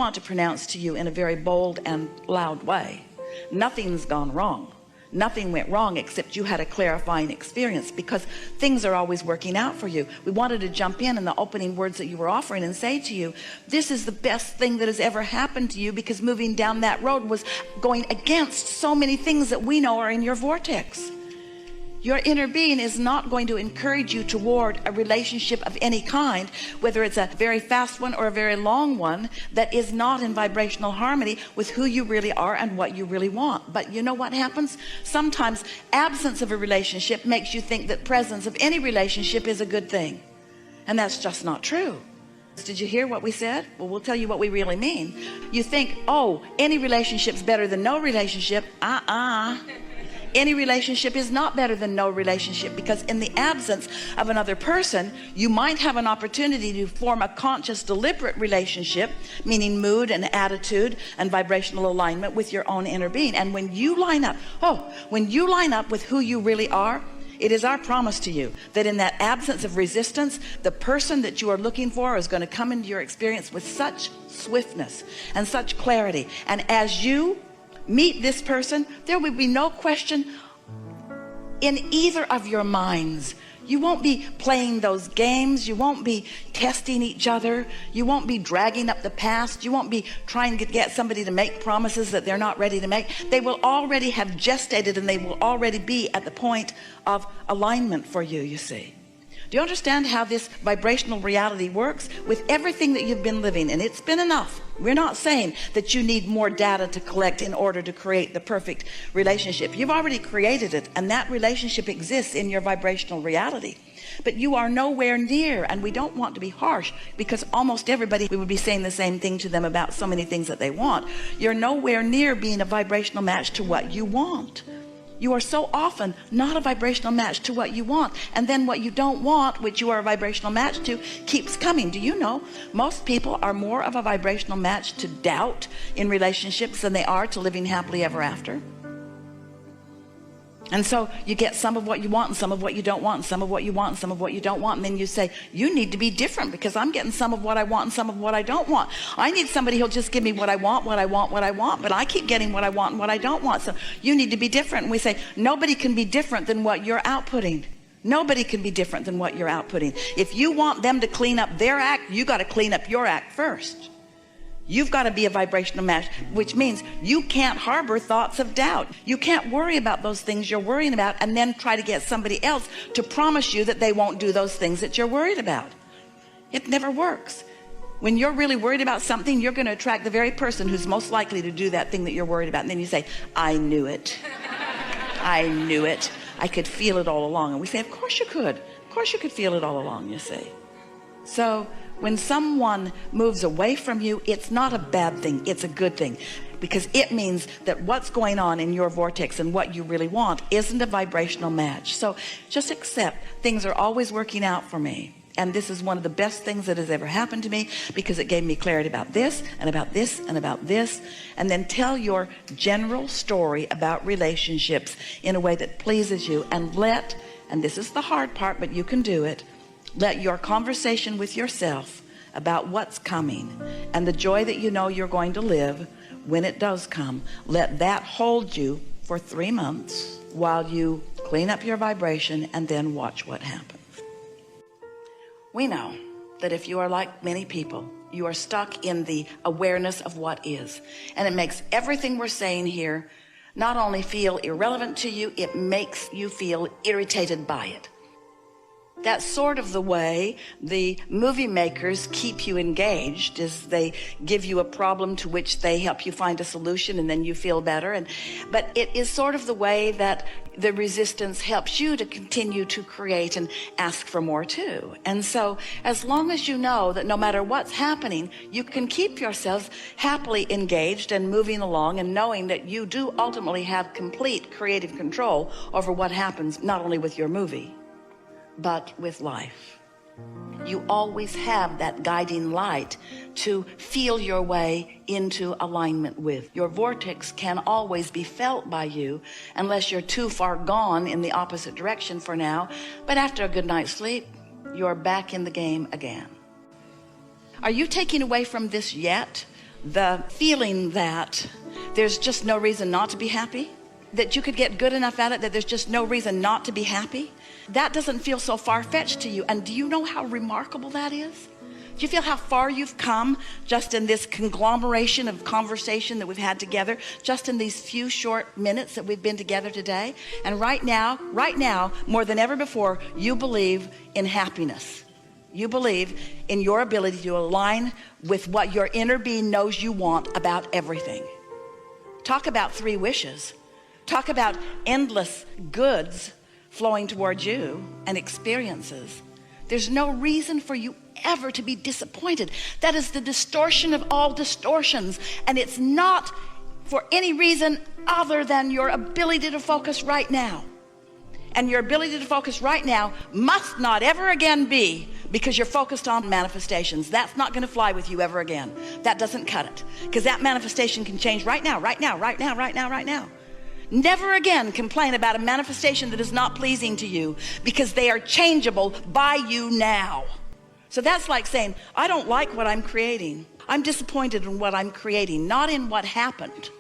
Want to pronounce to you in a very bold and loud way, nothing's gone wrong. Nothing went wrong except you had a clarifying experience, because things are always working out for you. We wanted to jump in the opening words that you were offering and say to you, this is the best thing that has ever happened to you, because moving down that road was going against so many things that we know are in your vortex. Your inner being is not going to encourage you toward a relationship of any kind, whether it's a very fast one or a very long one, that is not in vibrational harmony with who you really are and what you really want. But you know what happens? Sometimes absence of a relationship makes you think that presence of any relationship is a good thing. And that's just not true. Did you hear what we said? Well, we'll tell you what we really mean. You think, oh, any relationship's better than no relationship. Any relationship is not better than no relationship, because in the absence of another person, you might have an opportunity to form a conscious, deliberate relationship, meaning mood and attitude and vibrational alignment with your own inner being. And when you line up, with who you really are, it is our promise to you that in that absence of resistance, the person that you are looking for is going to come into your experience with such swiftness and such clarity. And as you meet this person, there will be no question in either of your minds. You won't be playing those games. You won't be testing each other. You won't be dragging up the past. You won't be trying to get somebody to make promises that they're not ready to make. They will already have gestated, and they will already be at the point of alignment for you, you see. Do you understand how this vibrational reality works? With everything that you've been living, and it's been enough. We're not saying that you need more data to collect in order to create the perfect relationship. You've already created it, and that relationship exists in your vibrational reality. But you are nowhere near, and we don't want to be harsh, because almost everybody, we would be saying the same thing to them about so many things that they want. You're nowhere near being a vibrational match to what you want. You are so often not a vibrational match to what you want, and then what you don't want, which you are a vibrational match to, keeps coming. Do you know most people are more of a vibrational match to doubt in relationships than they are to living happily ever after? And so you get some of what you want and some of what you don't want, and some of what you want and some of what you don't want, and then you say, you need to be different, because I'm getting some of what I want and some of what I don't want. I need somebody who'll just give me what I want, but I keep getting what I want and what I don't want, so you need to be different. And we say, nobody can be different than what you're outputting. Nobody can be different than what you're outputting. If you want them to clean up their act, you got to clean up your act first. You've got to be a vibrational match, which means you can't harbor thoughts of doubt. You can't worry about those things you're worrying about and then try to get somebody else to promise you that they won't do those things that you're worried about. It never works. When you're really worried about something, you're going to attract the very person who's most likely to do that thing that you're worried about. And then you say, I knew it. I knew it. I could feel it all along. And we say, of course you could. Of course you could feel it all along, you see. So when someone moves away from you, it's not a bad thing, it's a good thing, because it means that what's going on in your vortex and what you really want isn't a vibrational match. So just accept things are always working out for me, and this is one of the best things that has ever happened to me, because it gave me clarity about this and about this and about this. And then tell your general story about relationships in a way that pleases you, and this is the hard part, but you can do it, let your conversation with yourself about what's coming and the joy that you know you're going to live when it does come, let that hold you for 3 months while you clean up your vibration, and then watch what happens. We know that if you are like many people, you are stuck in the awareness of what is, and it makes everything we're saying here not only feel irrelevant to you, it makes you feel irritated by it. That's sort of the way the movie makers keep you engaged, is they give you a problem to which they help you find a solution, and then you feel better. But it is sort of the way that the resistance helps you to continue to create and ask for more too. And so as long as you know that no matter what's happening, you can keep yourselves happily engaged and moving along, and knowing that you do ultimately have complete creative control over what happens, not only with your movie, but with life. You always have that guiding light to feel your way into alignment with. Your vortex can always be felt by you, unless you're too far gone in the opposite direction for now. But after a good night's sleep, you're back in the game again. Are you taking away from this yet the feeling that there's just no reason not to be happy, that you could get good enough at it that there's just no reason not to be happy, that doesn't feel so far-fetched to you. And do you know how remarkable that is? Do you feel how far you've come just in this conglomeration of conversation that we've had together, just in these few short minutes that we've been together today? And right now, more than ever before, you believe in happiness. You believe in your ability to align with what your inner being knows you want about everything. Talk about 3 wishes. Talk about endless goods flowing towards you and experiences. There's no reason for you ever to be disappointed. That is the distortion of all distortions. And it's not for any reason other than your ability to focus right now. And your ability to focus right now must not ever again be because you're focused on manifestations. That's not going to fly with you ever again. That doesn't cut it. Because that manifestation can change right now, right now, right now, right now, right now. Never again complain about a manifestation that is not pleasing to you, because they are changeable by you now. So that's like saying, I don't like what I'm creating. I'm disappointed in what I'm creating, not in what happened.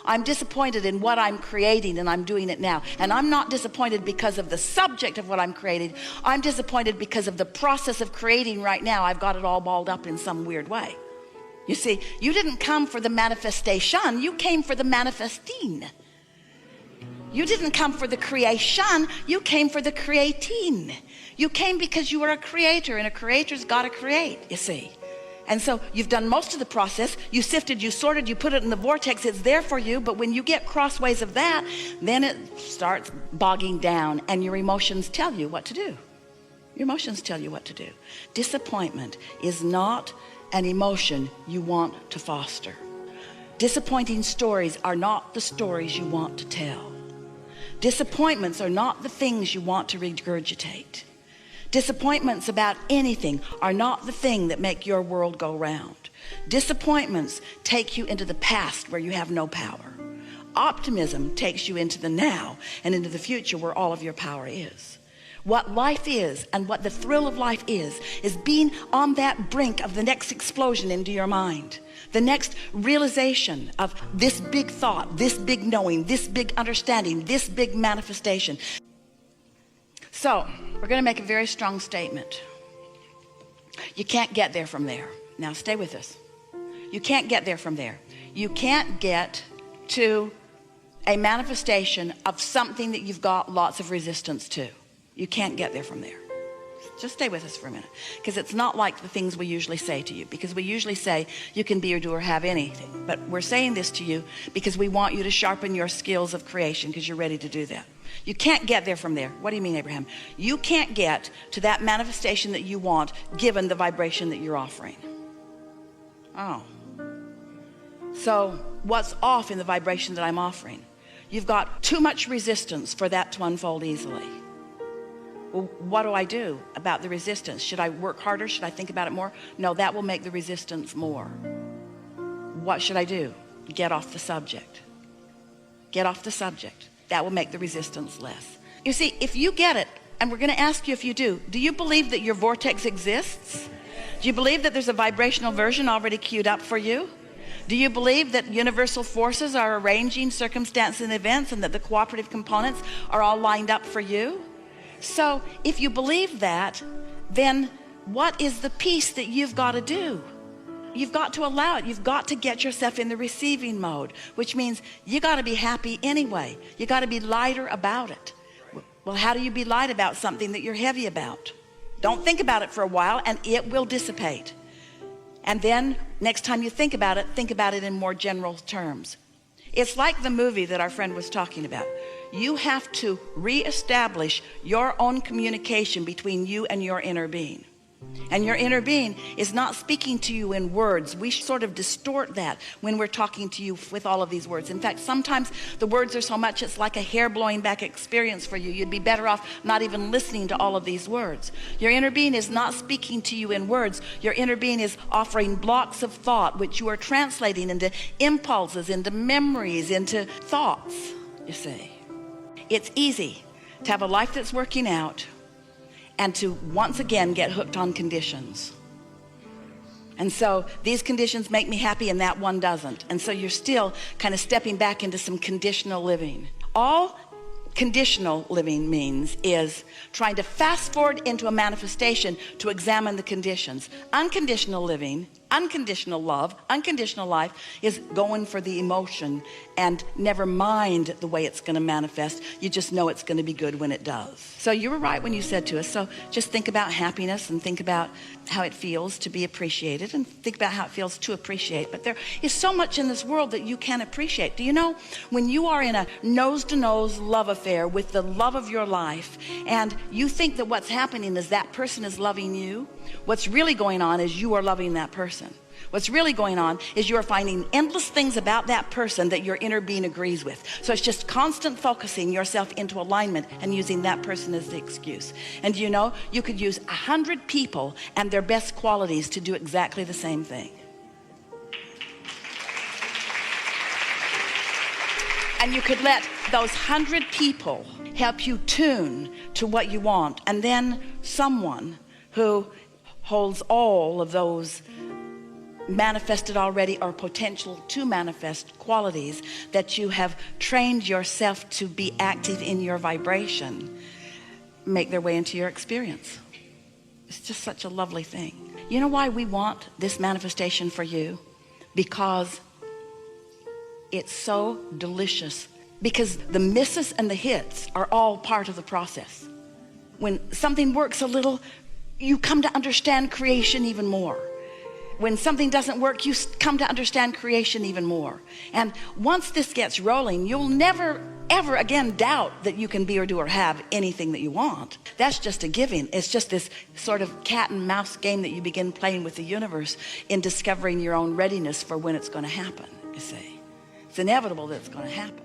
I'm disappointed in what I'm creating, and I'm doing it now. And I'm not disappointed because of the subject of what I'm creating. I'm disappointed because of the process of creating right now. I've got it all balled up in some weird way. You see, you didn't come for the manifestation. You came for the manifesting. You didn't come for the creation. You came for the creating. You came because you are a creator, and a creator's got to create, you see. And so you've done most of the process. You sifted, you sorted, you put it in the vortex. It's there for you. But when you get crossways of that, then it starts bogging down, and your emotions tell you what to do. Your emotions tell you what to do. Disappointment is not an emotion you want to foster. Disappointing stories are not the stories you want to tell. Disappointments are not the things you want to regurgitate. Disappointments about anything are not the thing that make your world go round. Disappointments take you into the past where you have no power. Optimism takes you into the now and into the future where all of your power is. What life is and what the thrill of life is being on that brink of the next explosion into your mind. The next realization of this big thought, this big knowing, this big understanding, this big manifestation. So we're going to make a very strong statement. You can't get there from there. Now stay with us. You can't get there from there. You can't get to a manifestation of something that you've got lots of resistance to. You can't get there from there. Just stay with us for a minute, because it's not like the things we usually say to you, because we usually say you can be or do or have anything. But we're saying this to you because we want you to sharpen your skills of creation, because you're ready to do that. You can't get there from there. What do you mean, Abraham? You can't get to that manifestation that you want given the vibration that you're offering. Oh. So what's off in the vibration that I'm offering? You've got too much resistance for that to unfold easily. Well, what do I do about the resistance? Should I work harder? Should I think about it more? No, that will make the resistance more. What should I do? Get off the subject. Get off the subject. That will make the resistance less. You see, if you get it, and we're going to ask you if you do you believe that your vortex exists? Do you believe that there's a vibrational version already queued up for you? Do you believe that universal forces are arranging circumstances and events, and that the cooperative components are all lined up for you? So if you believe that, then what is the piece that you've got to do? You've got to allow it. You've got to get yourself in the receiving mode, which means you got to be happy anyway. You got to be lighter about it. Well, how do you be light about something that you're heavy about? Don't think about it for a while, and it will dissipate. And then next time you think about it in more general terms. It's like the movie that our friend was talking about. You have to reestablish your own communication between you and your inner being. And your inner being is not speaking to you in words. We sort of distort that when we're talking to you with all of these words. In fact, sometimes the words are so much it's like a hair blowing back experience for you. You'd be better off not even listening to all of these words. Your inner being is not speaking to you in words. Your inner being is offering blocks of thought, which you are translating into impulses, into memories, into thoughts, you see. It's easy to have a life that's working out and to once again get hooked on conditions. And so these conditions make me happy and that one doesn't. And so you're still kind of stepping back into some conditional living. All conditional living means is trying to fast forward into a manifestation to examine the conditions. Unconditional living, unconditional love, unconditional life is going for the emotion and never mind the way it's going to manifest. You just know it's going to be good when it does. So you were right when you said to us, so just think about happiness and think about how it feels to be appreciated and think about how it feels to appreciate. But there is so much in this world that you can appreciate. Do you know when you are in a nose-to-nose love affair with the love of your life and you think that what's happening is that person is loving you, what's really going on is you are loving that person. What's really going on is you're finding endless things about that person that your inner being agrees with. So it's just constant focusing yourself into alignment and using that person as the excuse. And you know, you could use 100 people and their best qualities to do exactly the same thing. And you could let those 100 people help you tune to what you want. And then someone who holds all of those manifested already or potential to manifest qualities that you have trained yourself to be active in your vibration make their way into your experience. It's just such a lovely thing. You know why we want this manifestation for you? Because it's so delicious. Because the misses and the hits are all part of the process. When something works a little, you come to understand creation even more. When something doesn't work, you come to understand creation even more. And once this gets rolling, you'll never, ever again doubt that you can be or do or have anything that you want. That's just a giving. It's just this sort of cat and mouse game that you begin playing with the universe in discovering your own readiness for when it's going to happen, you see. It's inevitable that it's going to happen.